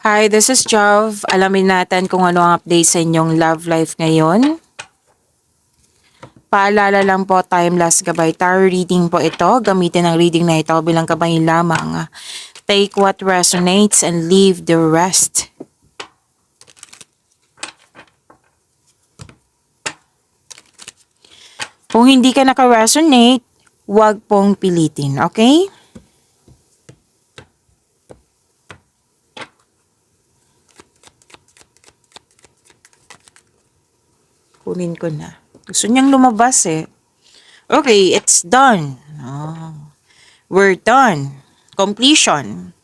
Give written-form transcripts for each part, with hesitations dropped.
Hi, this is Jov. Alamin natin kung ano ang update sa inyong love life ngayon. Paalala lang po, timeless gabay tarot reading po ito. Gamitin ang reading na ito bilang gabay lamang. Take what resonates and leave the rest. Kung hindi ka naka-resonate, huwag pong pilitin, okay? Kunin ko na. Gusto niyang lumabas eh. Okay, it's done. Oh, we're done. Completion.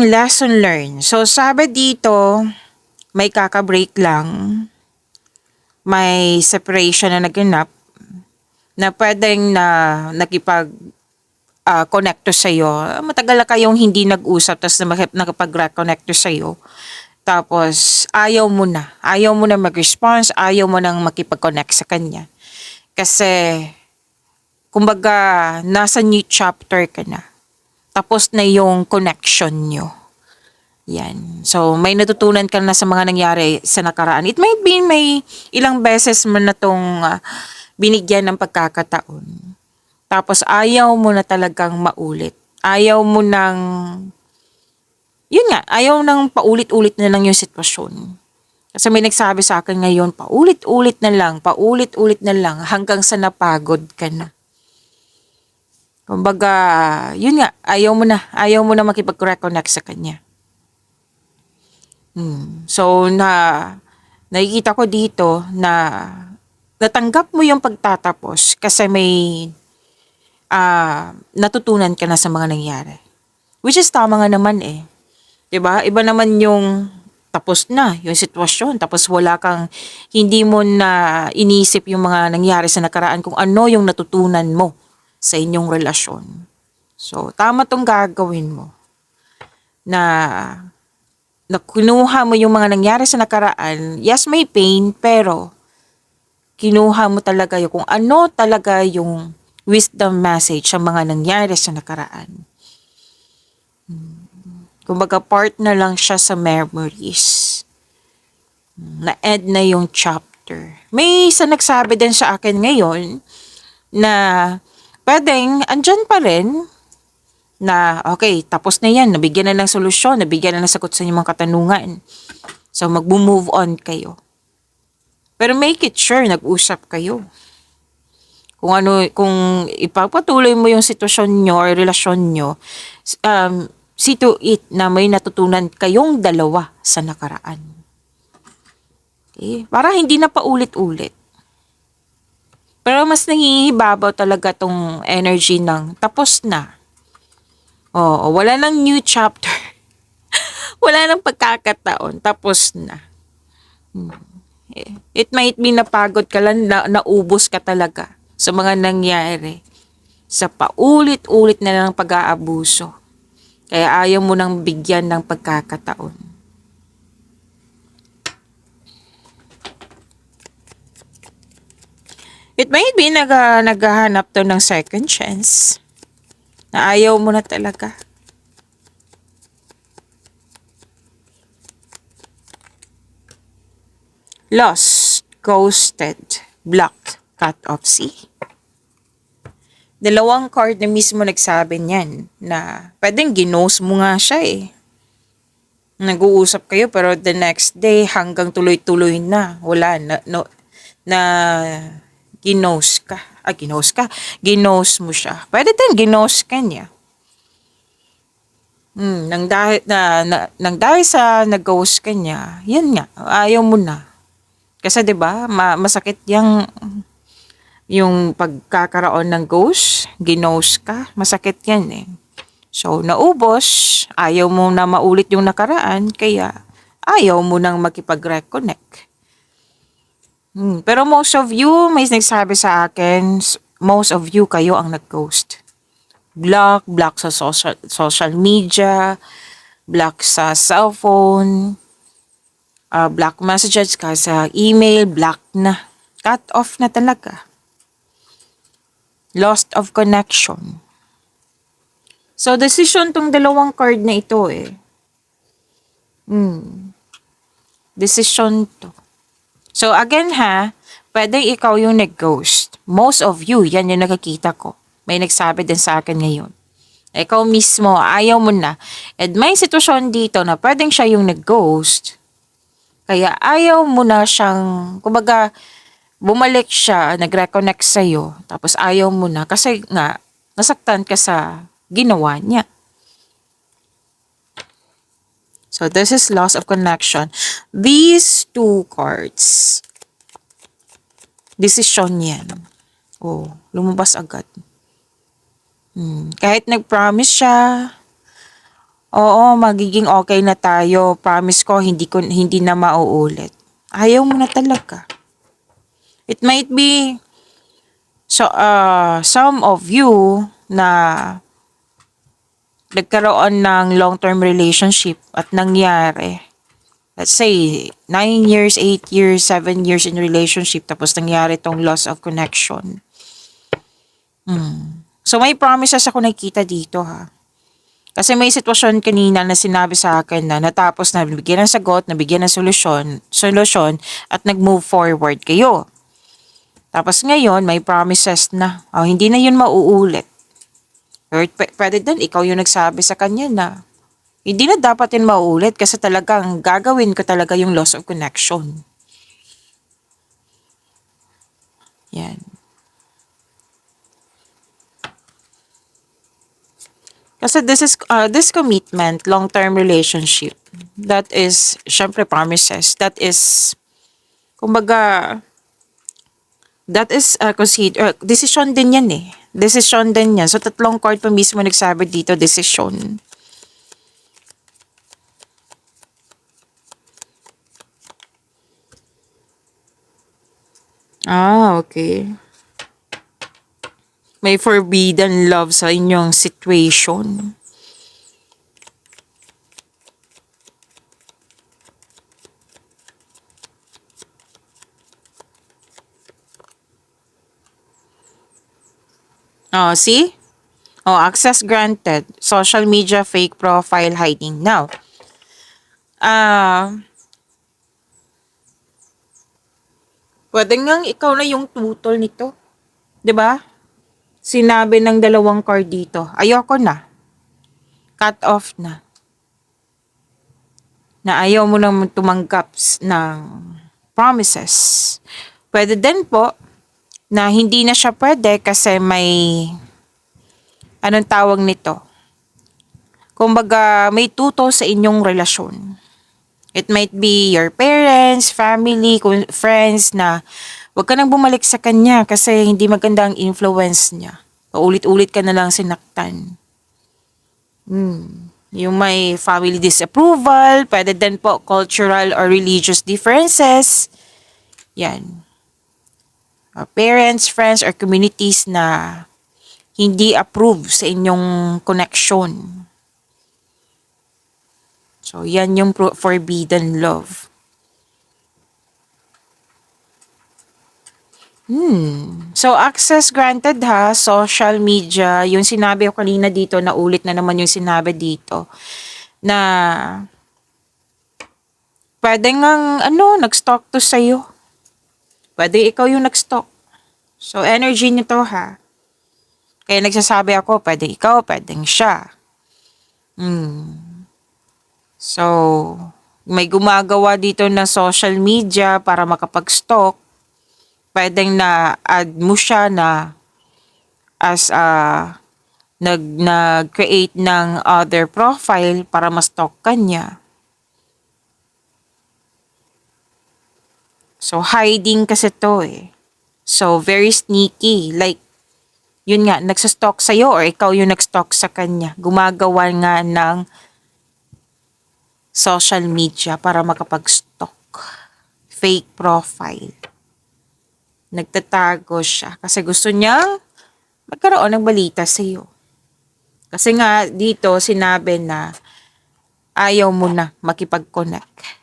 Lesson learned. So, sabi dito, may kaka-break lang. May separation na naganap na pwedeng na nakipag-connect to sa'yo. Matagal na kayong hindi nag-usap tapos nakipag-reconnect to sa'yo. Tapos, ayaw mo na mag-response, ayaw mo nang makipag-connect sa kanya. Kasi, kumbaga, nasa new chapter ka na. Tapos na yung connection nyo. Yan. So, may natutunan ka na sa mga nangyari sa nakaraan. It might be may ilang beses mo na tong binigyan ng pagkakataon. Tapos, ayaw mo na talagang maulit. Ayaw mo nang yun nga, ayaw nang paulit-ulit na lang yung sitwasyon. Kasi may nagsabi sa akin ngayon, paulit-ulit na lang, hanggang sa napagod ka na. Kumbaga, yun nga, ayaw mo na makipag-reconnect sa kanya. So, nakikita ko dito na natanggap mo yung pagtatapos kasi may natutunan ka na sa mga nangyari. Which is tama nga naman eh. 'Di ba? Iba naman yung tapos na yung sitwasyon, tapos hindi mo na inisip yung mga nangyari sa nakaraan kung ano yung natutunan mo sa inyong relasyon. So, tama tong gagawin mo na kinuha mo yung mga nangyari sa nakaraan. Yes, may pain, pero kinuha mo talaga yung kung ano talaga yung wisdom message sa mga nangyari sa nakaraan. Kumbaga, part na lang siya sa memories. Na-end na yung chapter. May isa nagsabi din sa akin ngayon na pwedeng andyan pa rin na okay, tapos na yan, nabigyan na ng solusyon, nabigyan na ng sagot sa inyong mga katanungan. So, mag-move on kayo. Pero make it sure, nag-usap kayo. Kung ipagpatuloy mo yung sitwasyon nyo or relasyon nyo, see to it na may natutunan kayong dalawa sa nakaraan. Okay? Para hindi na paulit-ulit. Pero mas nangihibabaw talaga tong energy ng tapos na. Oo, wala nang new chapter. Wala nang pagkakataon. Tapos na. It might be napagod ka lang, naubos ka talaga sa mga nangyari. Sa paulit-ulit na lang pag-aabuso. Kaya ayaw mo nang bigyan ng pagkakataon. It might be naghahanap to ng second chance. Na ayaw mo na talaga. Lost, ghosted, blocked, cut off, see? Dalawang card na mismo nagsabi niyan na pwedeng ginost mo nga siya eh. Nag-uusap kayo pero the next day hanggang tuloy-tuloy na. Wala na ginost ka. Ginost mo siya. Pwede din ginost ka niya. Nang dahil sa nag-ghost ka niya, yan nga, ayaw mo na. Kasi 'di ba, masakit yung pagkakaroon ng ghost, ginost ka, masakit yan eh. So, naubos, ayaw mo na maulit yung nakaraan, kaya ayaw mo nang makipag-reconnect. Pero most of you, may nagsabi sa akin, most of you kayo ang nag-ghost. Block sa social media, block sa cellphone, block messages ka sa email, block na. Cut off na talaga. Lost of connection. So, decision tong dalawang card na ito eh. Decision to. So again ha, pwede ikaw yung nag-ghost. Most of you, yan yung nakikita ko. May nagsabi din sa akin ngayon. Ikaw mismo, ayaw mo na. And may sitwasyon dito na pwedeng siya yung nag-ghost. Kaya ayaw mo na siyang, kumbaga, bumalik siya, nag-reconnect sa'yo. Tapos ayaw mo na kasi nga, nasaktan ka sa ginawa niya. So this is loss of connection. These two cards, desisyon yan. Oh, lumabas agad. Kahit nag-promise siya, oo, magiging okay na tayo. Promise ko hindi na mauulit. Ayaw mo na talaga. It might be some of you na nagkaroon ng long-term relationship at nangyari. Let's say 9 years, 8 years, 7 years in relationship tapos nangyari tong loss of connection. So may promises ako nakita dito ha. Kasi may sitwasyon kanina na sinabi sa akin na natapos na nabigyan ng sagot, nabigyan ng solusyon at nag-move forward kayo. Tapos ngayon may promises na hindi na yun mauulit. Or pwede din ikaw yung nagsabi sa kanya na hindi na dapat yun mauulit kasi talagang gagawin ko talaga yung loss of connection. Yan. Kasi this commitment, long-term relationship, that is, syempre promises, that is, kumbaga, that is decision din yan eh. Decision din yan. So, tatlong card pa mismo nagsabi dito, decision. Okay. May forbidden love sa inyong situation. See? Access granted. Social media fake profile hiding. Now, pwede ngang ikaw na yung tutol nito. 'Di ba? Sinabi ng dalawang card dito, ayoko na. Cut off na. Na ayaw mo nang tumanggap ng promises. Pwede din po na hindi na siya pwede kasi may anong tawag nito? Kumbaga may tutol sa inyong relasyon. It might be your parents, family, friends na wag ka nang bumalik sa kanya kasi hindi maganda ang influence niya. Paulit-ulit ka na lang sinaktan. Yung may family disapproval, pwede din po cultural or religious differences. Yan. Parents, friends, or communities na hindi approve sa inyong connection. So, yan yung forbidden love. So, access granted ha, social media, yung sinabi ko kanina dito, na ulit na naman yung sinabi dito, na pwede ngang, nag-stalk to sa'yo. Pwede ikaw yung nag-stalk. So, energy nito ha. Kaya nagsasabi ako, pwede ikaw, pwedeng siya. So, may gumagawa dito ng social media para makapag-stalk. Pwedeng na-add mo siya na as nag-create ng other profile para ma-stalk ka niya. So, hiding kasi to eh. So, very sneaky. Like, yun nga, nagsastalk sa'yo or ikaw yung nag-stalk sa kanya. Gumagawa nga ng social media para makapag-stalk. Fake profile. Nagtatago siya kasi gusto niyang magkaroon ng balita sa iyo. Kasi nga dito sinabi na ayaw mo na makipag-connect.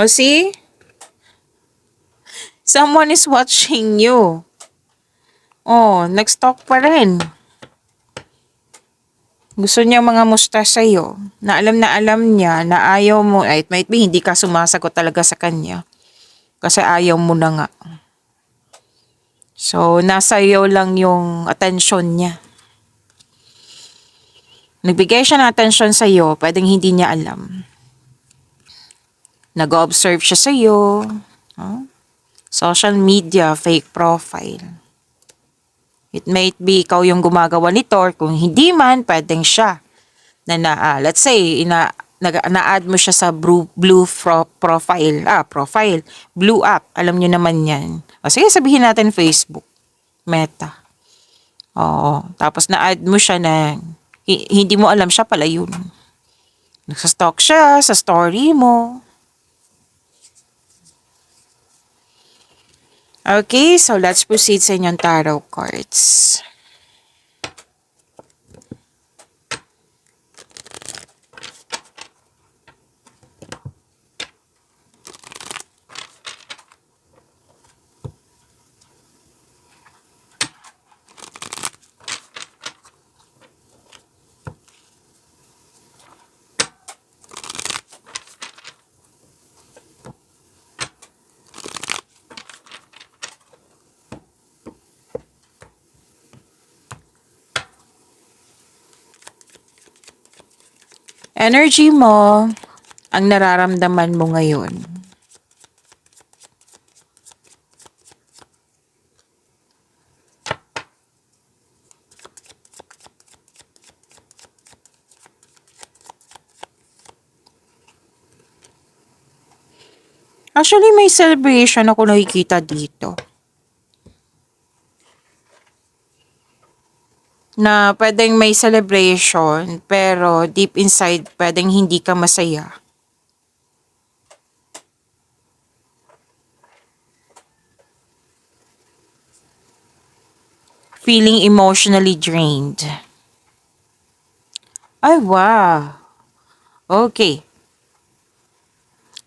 See? Someone is watching you. Oh, nag-stalk pa rin. Gusto niya mga musta sa'yo. Na alam niya na ayaw mo. It might be hindi ka sumasagot talaga sa kanya. Kasi ayaw mo na nga. So, nasa iyo lang yung attention niya. Nagbigay siya ng attention sa'yo, pwedeng hindi niya alam. Nag-observe siya sa'yo. Social media, fake profile. It might be ikaw yung gumagawa nito or kung hindi man, pwedeng siya. Let's say, na-add mo siya sa profile. Profile. Blue app. Alam nyo naman yan. O sige, sabihin natin Facebook. Meta. Oo. Tapos na-add mo siya na hindi mo alam siya pala yun. Nagsastalk siya sa story mo. Okay, so let's proceed sa inyong tarot cards. Energy mo, ang nararamdaman mo ngayon. Actually, may celebration ako nakikita dito. Na pwedeng may celebration, pero deep inside, pwedeng hindi ka masaya. Feeling emotionally drained. Ay, wow. Okay.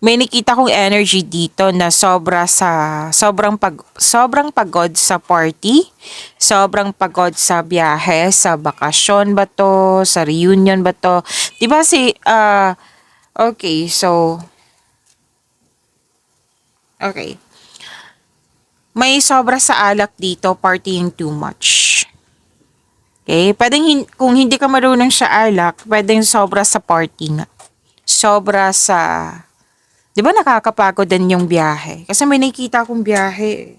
May nakita kong energy dito na sobrang pagod sa party, sobrang pagod sa biyahe, sa bakasyon ba to, sa reunion ba to. 'Di ba okay, so okay. May sobra sa alak dito, partying too much. Okay, kung hindi ka marunong sa alak, pwedeng sobra sa party nga. Sobra sa 'Di ba nakakapagod din yung biyahe? Kasi may nakikita akong biyahe.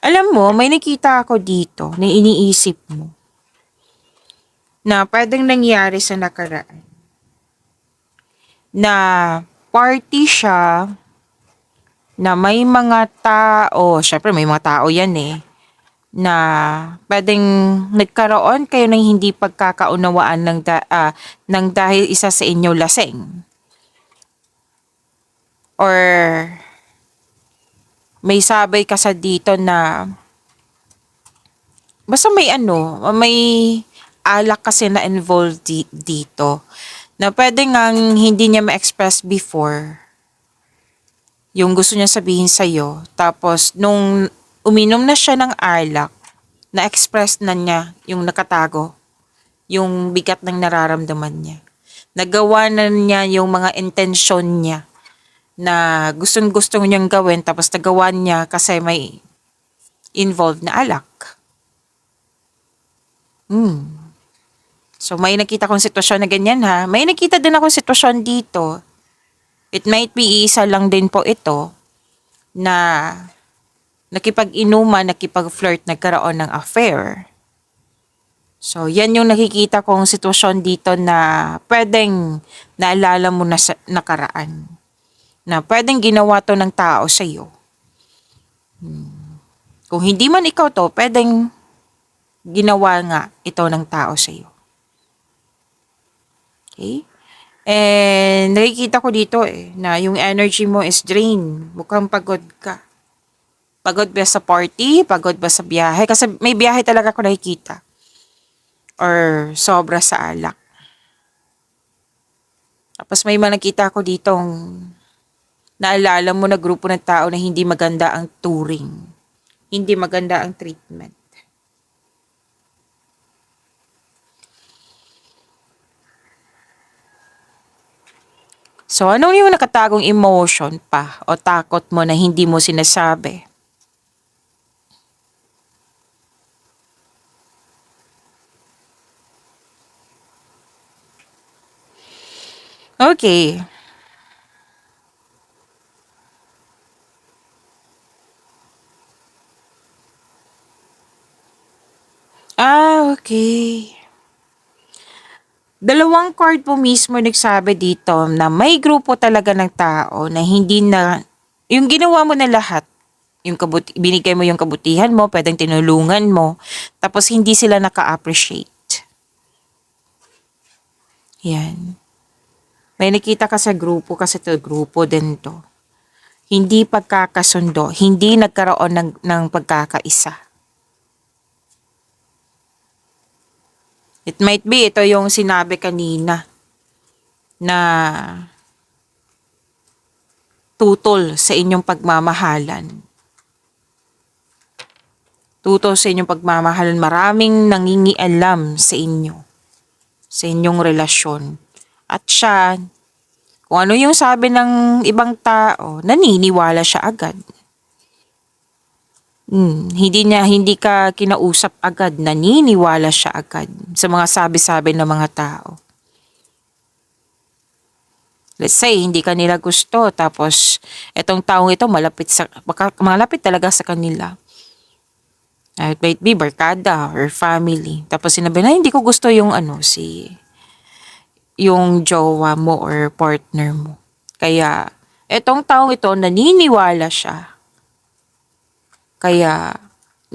Alam mo, may nakita ako dito na iniisip mo na pwedeng nangyari sa nakaraan. Na party siya na may mga tao, syempre may mga tao yan na pwedeng nagkaroon kayo ng hindi pagkakaunawaan ng dahil isa sa inyo lasing. Or may sabay ka sa dito na basta may alak kasi na involved dito na pwede ngang hindi niya ma-express before yung gusto niya sabihin sa'yo. Tapos nung uminom na siya ng alak, na-express na niya yung nakatago, yung bigat ng nararamdaman niya. Nagawa na niya yung mga intensyon niya na gustong-gusto niyang gawin, tapos nagawa niya kasi may involved na alak. So may nakita kong sitwasyon na ganyan ha. May nakita din akong sitwasyon dito. It might be isa lang din po ito na nakipag-inuman, nakipag-flirt, nagkaroon ng affair. So, yan yung nakikita kong sitwasyon dito na pwedeng naalala mo na sa nakaraan. Na pwedeng ginawa to ng tao sa'yo. Kung hindi man ikaw to, pwedeng ginawa nga ito ng tao sa'yo. Okay? And nakikita ko dito na yung energy mo is drained. Mukhang pagod ka. Pagod ba sa party? Pagod ba sa biyahe? Kasi may biyahe talaga ako nakikita. Or sobra sa alak. Tapos may mga nakita ko ditong naalala mo na grupo ng tao na hindi maganda ang turing. Hindi maganda ang treatment. So, anong yung nakatagong emotion pa o takot mo na hindi mo sinasabi? Okay. Okay. Dalawang card po mismo nagsabi dito na may grupo talaga ng tao na hindi na, yung ginawa mo na lahat, yung binigay mo yung kabutihan mo, pwedeng tinulungan mo, tapos hindi sila naka-appreciate. Yan. May nakita ka sa grupo kasi to grupo din to. Hindi pagkakasundo, hindi nagkaroon ng pagkakaisa. It might be ito yung sinabi kanina na tutol sa inyong pagmamahalan. Tutol sa inyong pagmamahalan. Maraming nangingialam sa inyo, sa inyong relasyon. At siya, kung ano yung sabi ng ibang tao, naniniwala siya agad. Hindi ka kinausap agad, naniniwala siya agad sa mga sabi-sabi ng mga tao. Let's say, hindi kanila gusto, tapos etong taong ito malapit talaga sa kanila. It might be barkada or family. Tapos sinabi na hindi ko gusto yung yung jowa mo or partner mo. Kaya, etong taong ito, naniniwala siya. Kaya,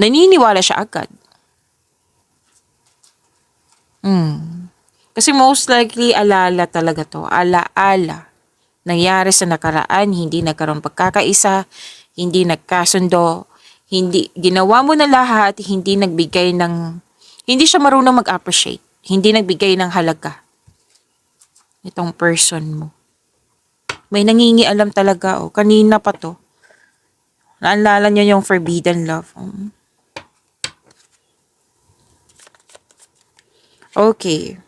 naniniwala siya agad. Kasi most likely, alala talaga to. Alaala. Nangyari sa nakaraan, hindi nagkaroon pagkakaisa, hindi nagkasundo, ginawa mo na lahat, hindi siya marunong mag-appreciate, hindi nagbigay ng halaga. Itong person mo. May nangingialam talaga, kanina pa to. Naalala niyo yung forbidden love. Okay.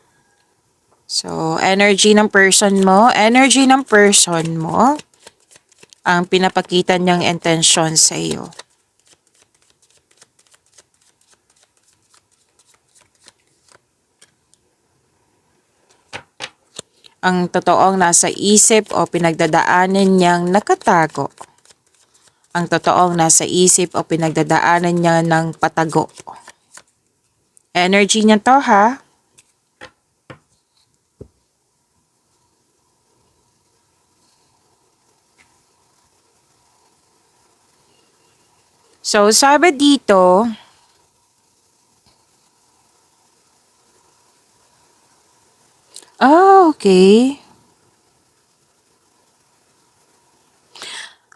So, energy ng person mo, ang pinapakita niyang intention sa iyo. Ang totoong nasa isip o pinagdadaanan niyang nakatago. Ang totoong nasa isip o pinagdadaanan niya ng patago. Energy niya to, ha? So, sabi dito, okay.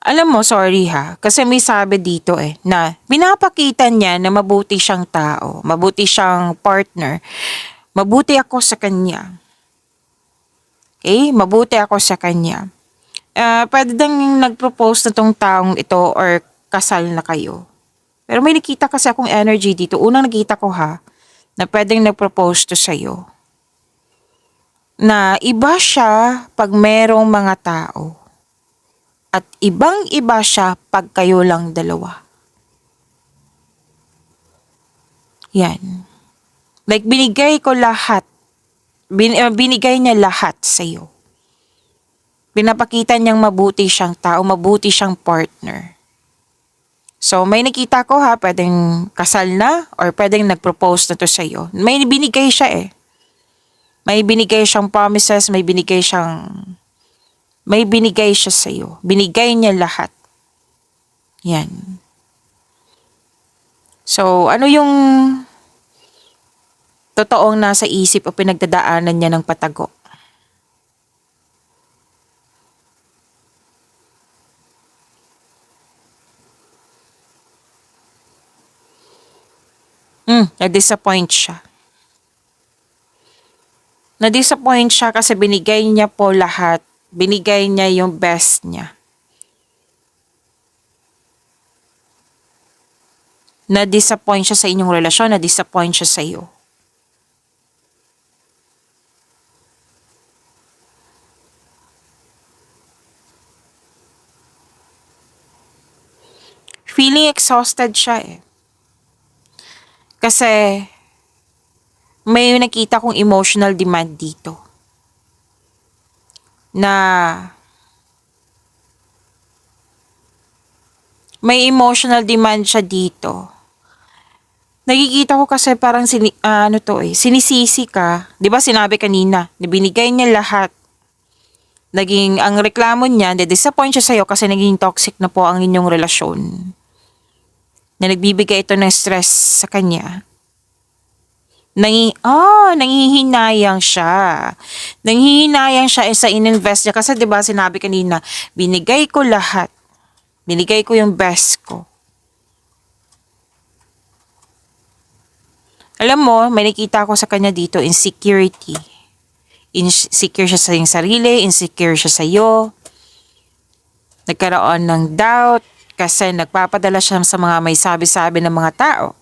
Alam mo, sorry ha, kasi may sabi dito na pinapakita niya na mabuti siyang tao, mabuti siyang partner, mabuti ako sa kanya. Okay? Mabuti ako sa kanya. Pwede dang nag-propose na tong taong ito or kasal na kayo. Pero may nakita kasi akong energy dito. Unang nakita ko ha, na pwedeng nag-propose to sa'yo. Na iba siya pag merong mga tao. At ibang-iba siya pag kayo lang dalawa. Yan. Like binigay ko lahat. Binigay niya lahat sa'yo. Pinapakita niyang mabuti siyang tao, mabuti siyang partner. So may nakita ko ha, pwedeng kasal na or pwedeng nag-propose na to sa'yo. May binigay siya May binigay siyang promises, may binigay siya sa'yo. Binigay niya lahat. Yan. So, ano yung totoong nasa isip o pinagdadaanan niya ng patago? Na-disappoint siya. Na-disappoint siya kasi binigay niya po lahat. Binigay niya yung best niya. Na-disappoint siya sa inyong relasyon, na-disappoint siya sa iyo. Feeling exhausted siya eh. Kasi may nakita kong emotional demand dito. Na may emotional demand siya dito. Nakikita ko kasi parang sinisisi ka. 'Di ba sinabi kanina, na binigay niya lahat. Naging ang reklamo niya, na-disappoint siya sa'yo kasi naging toxic na po ang inyong relasyon. Na nagbibigay ito ng stress sa kanya. Nanghihinayang siya. Nanghihinayang siya sa ininvest niya. Kasi 'di ba sinabi kanina, binigay ko lahat. Binigay ko yung best ko. Alam mo, may nakita ko sa kanya dito, insecurity. Insecure siya sa iyong sarili, insecure siya sa iyo. Nagkaroon ng doubt kasi nagpapadala siya sa mga may sabi-sabi ng mga tao.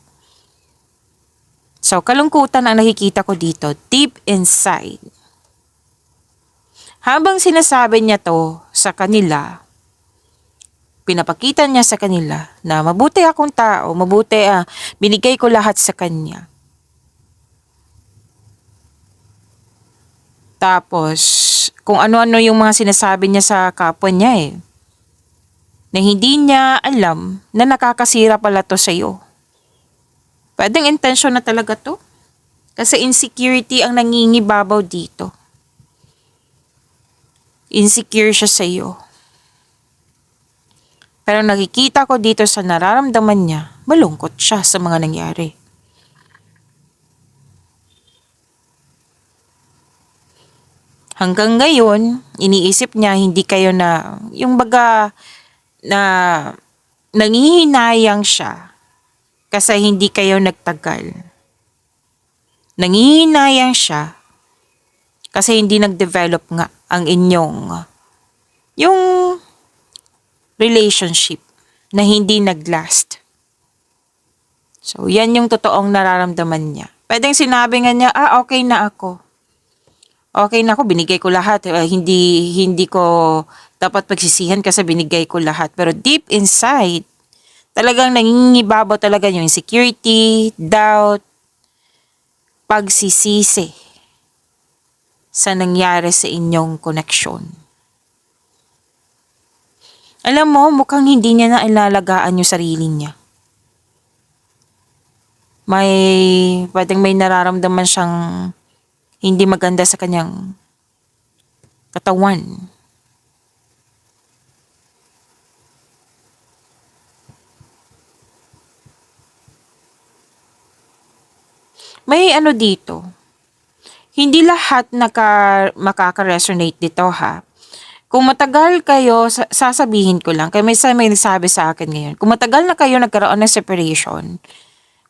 So, kalungkutan ang nakikita ko dito, deep inside. Habang sinasabi niya to sa kanila, pinapakita niya sa kanila na mabuti akong tao, binigay ko lahat sa kanya. Tapos, kung ano-ano yung mga sinasabi niya sa kapwa niya eh. Na hindi niya alam na nakakasira pala to sa'yo. Pwedeng intention na talaga to. Kasi insecurity ang nangingibabaw dito. Insecure siya sa'yo. Pero nakikita ko dito sa nararamdaman niya, malungkot siya sa mga nangyari. Hanggang ngayon, iniisip niya hindi kayo na, yung baga na nangihinayang siya kasi hindi kayo nagtagal. Nangihinayang siya kasi hindi nag-develop nga ang inyong yung relationship na hindi nag-last. So, yan yung totoong nararamdaman niya. Pwedeng sinabi nga niya, okay na ako. Okay na ako, binigay ko lahat. Hindi ko dapat pagsisihan kasi binigay ko lahat. Pero deep inside, talagang nangingibabaw talaga yung insecurity, doubt, pagsisisi sa nangyari sa inyong koneksyon. Alam mo, mukhang hindi niya na ilalagaan yung sarili niya. Pwedeng may nararamdaman siyang hindi maganda sa kanyang katawan. May dito. Hindi lahat makaka-resonate dito ha. Kung matagal kayo, sasabihin ko lang, kaya may nagsabi sa akin ngayon, kung matagal na kayo nagkaroon ng separation,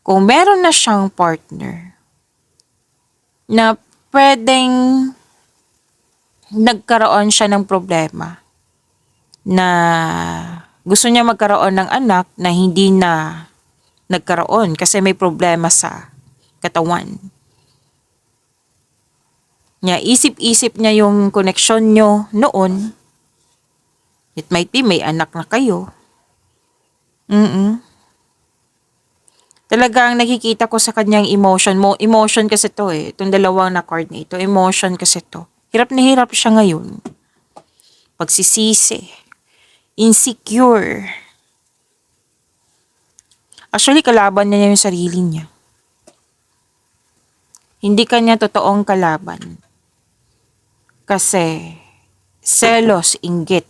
kung meron na siyang partner, na pwedeng nagkaroon siya ng problema, na gusto niya magkaroon ng anak na hindi na nagkaroon kasi may problema sa katawan. Isip-isip niya yung connection nyo noon. It might be may anak na kayo. Talagang nakikita ko sa kanyang emotion mo. Emotion kasi to eh. Itong dalawang na card na ito. Emotion kasi to. Hirap na hirap siya ngayon. Pagsisisi. Insecure. Actually, kalaban niya yung sarili niya. Hindi kanya totoong kalaban. Kasi, selos, inggit.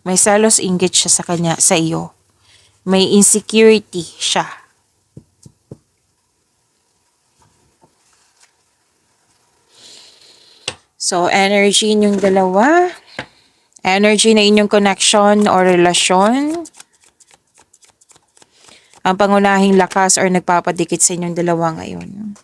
May selos, inggit siya sa kanya, sa iyo. May insecurity siya. So, energy ninyong dalawa. Energy na inyong connection or relasyon. Ang pangunahing lakas or nagpapadikit sa inyong dalawa ngayon.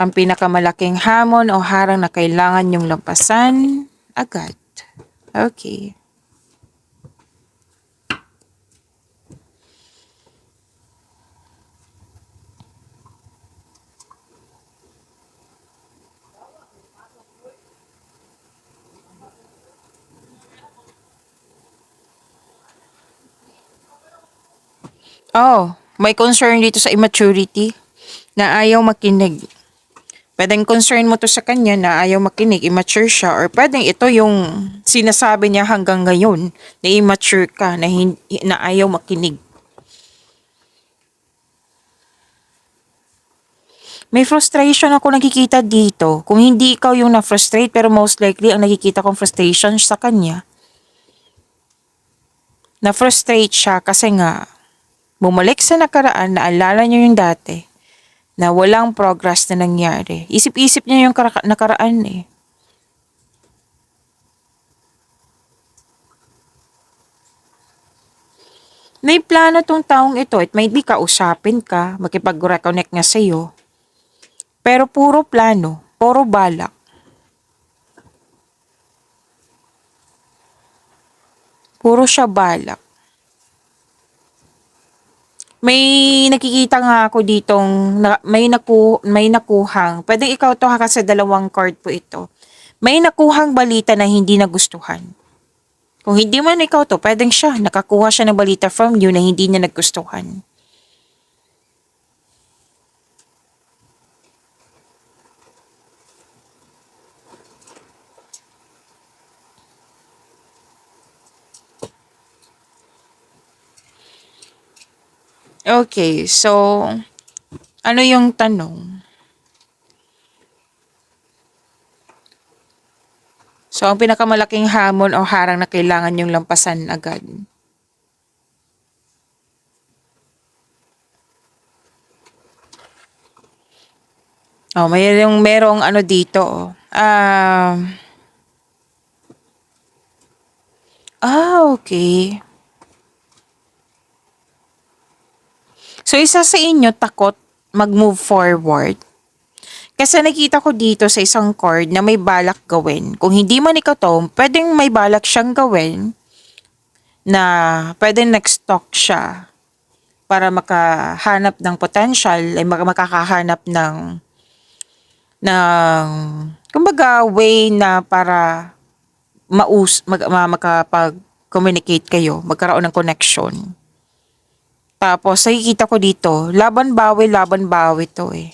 Ang pinakamalaking hamon o harang na kailangan nyong lampasan agad. Okay. Oh, may concern dito sa immaturity na ayaw makinig. Pwedeng concern mo to sa kanya na ayaw makinig, immature siya, or pwedeng ito yung sinasabi niya hanggang ngayon na immature ka, na ayaw makinig. May frustration ako nakikita dito. Kung hindi ikaw yung na-frustrate, pero most likely ang nakikita kong frustration sa kanya. Na-frustrate siya kasi nga bumalik sa nakaraan, naalala niyo yung dati, na walang progress na nangyari. Isip-isip niya yung nakaraan eh. May plano tong taong ito. It might be kausapin ka, makipag-reconnect nga sa'yo. Pero puro plano, puro balak. Puro siya balak. May nakikita nga ako ditong may nakuhang. Pwedeng ikaw to ha kasi dalawang card po ito. May nakuhang balita na hindi nagustuhan. Kung hindi man ikaw to, pwedeng siya. Nakakuha siya ng balita from you na hindi niya nagustuhan. Okay, so ano yung tanong? So, ang pinakamalaking hamon o harang na kailangan yung lampasan agad. Oh, merong ano dito. Okay. So, isa sa inyo takot mag-move forward. Kasi nakita ko dito sa isang card na may balak gawin. Kung hindi man ikaw to, pwedeng may balak siyang gawin na pwedeng next-stock siya para makahanap ng potential, ay makakahanap ng kumbaga way na para makapag-communicate kayo, magkaroon ng connection. Tapos, nakikita ko dito, laban bawi to eh.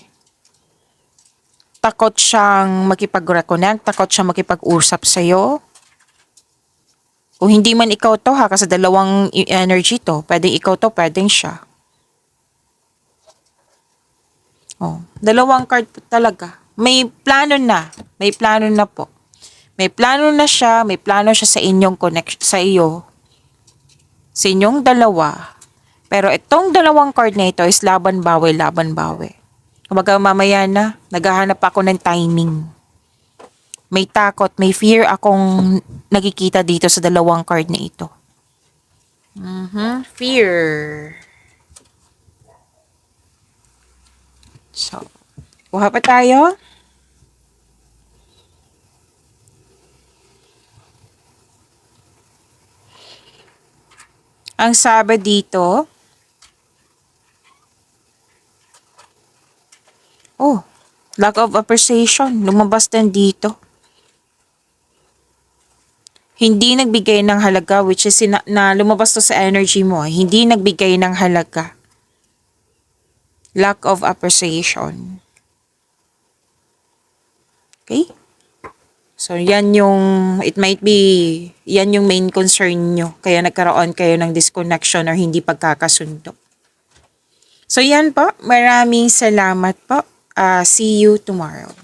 Takot siyang makipag-reconnect, takot siyang makipag-usap sa'yo. Kung hindi man ikaw to ha, kasi dalawang energy to, pwedeng ikaw to, pwedeng siya. Oh, dalawang card po talaga. May plano na po. May plano na siya, may plano siya sa inyong connection, sa iyo. Sa inyong dalawa. Pero itong dalawang card na ito is laban bawi. Kumbaga mamaya na, naghahanap ako ng timing. May takot, may fear akong nakikita dito sa dalawang card na ito. Fear. So, kuha pa tayo. Ang sabi dito, lack of appreciation. Lumabas din dito. Hindi nagbigay ng halaga, which is na lumabas to sa energy mo. Hindi nagbigay ng halaga. Lack of appreciation. Okay? So, yan it might be, yan yung main concern nyo. Kaya nagkaroon kayo ng disconnection or hindi pagkakasundo. So, yan po. Maraming salamat po. See you tomorrow.